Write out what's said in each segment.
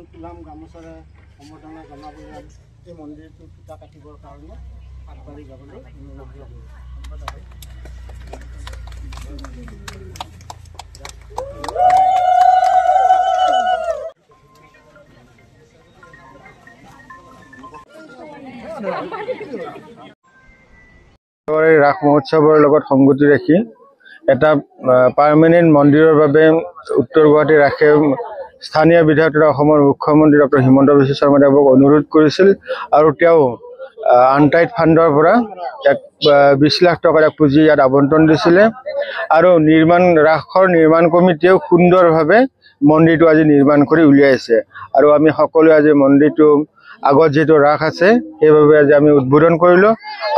এখন তুলাম গামোচাৰে সম্বৰ্ধনা জনাবলৈ এই মন্দিৰটো খুঁটা কাটিবৰ কাৰণে আগবাঢ়ি যাবলৈ অনুৰোধ জনালোঁ। ৰাস মহোৎসৱৰ লগত সংগতি ৰাখি এটা পাৰ্মানেণ্ট মন্দিৰৰ বাবে উত্তৰ গুৱাহাটী ৰাসে স্থানীয় বিধায়ক তথা অসমৰ মুখ্যমন্ত্ৰী ডক্টৰ হিমন্ত বিশ্ব শৰ্মা দেৱক অনুৰোধ কৰিছিল আৰু তেওঁ আনটাইড ফাণ্ডৰ পৰা 20 লাখ টকাৰ পুঁজি ইয়াত আবণ্টন দিছিলে আৰু ৰাসৰ নিৰ্মাণ কমিটিয়েও সুন্দৰভাৱে মন্দিৰটো আজি নিৰ্মাণ কৰি উলিয়াইছে আৰু আমি সকলোৱে আজি মন্দিৰটো আগত যেটো ৰাস আছে সেইভাবে আজি আমি উদ্বোধন কৰিলো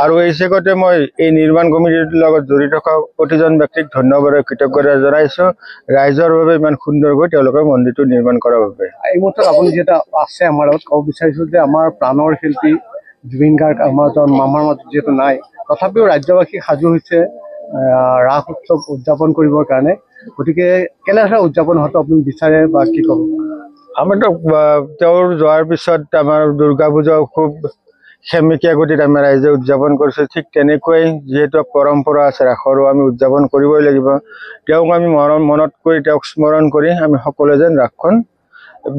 আৰু এই চেগতে মই এই নিৰ্মাণ কমিটিৰ লগত জড়িত থকা প্ৰতিজন ব্যক্তিক ধন্যবাদ আৰু কৃতজ্ঞতা জনাইছো ৰাইজৰ বাবে ইমান সুন্দৰকৈ তেওঁলোকে মন্দিৰটো নিৰ্মাণ কৰাৰ বাবে। এই মুহূৰ্তত আপুনি যেটা আছে আমাৰ লগত ক'ব বিচাৰিছো যে আমাৰ প্ৰাণৰ শিল্পী জুবিন গাৰ্গ আমাৰ মাজত যেটো নাই তথাপিও ৰাজ্যবাসী সাজু হৈছে ৰাস উৎসৱ উদযাপন কৰিবৰ কাৰণে গতিকে কেনেদৰে উদযাপন হতো আপুনি বিচাৰে বা কি ক'ব? আমাৰতো তেওঁৰ যোৱাৰ পিছত আমাৰ দুৰ্গা পূজা খুব সেমেকীয়া গতিত আমি ৰাইজে উদযাপন কৰিছোঁ ঠিক তেনেকৈ যিহেতু পৰম্পৰা আছে ৰাসৰো আমি উদযাপন কৰিবই লাগিব তেওঁক আমি মনত কৰি তেওঁক স্মৰণ কৰি আমি সকলোৱে যেন ৰাসখন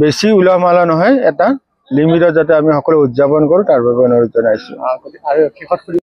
বেছি উলহ মালহ নহয় এটা লিমিটত যাতে আমি সকলোৱে উদযাপন কৰোঁ তাৰ বাবে অনুৰোধ জনাইছোঁ। আৰু শেষত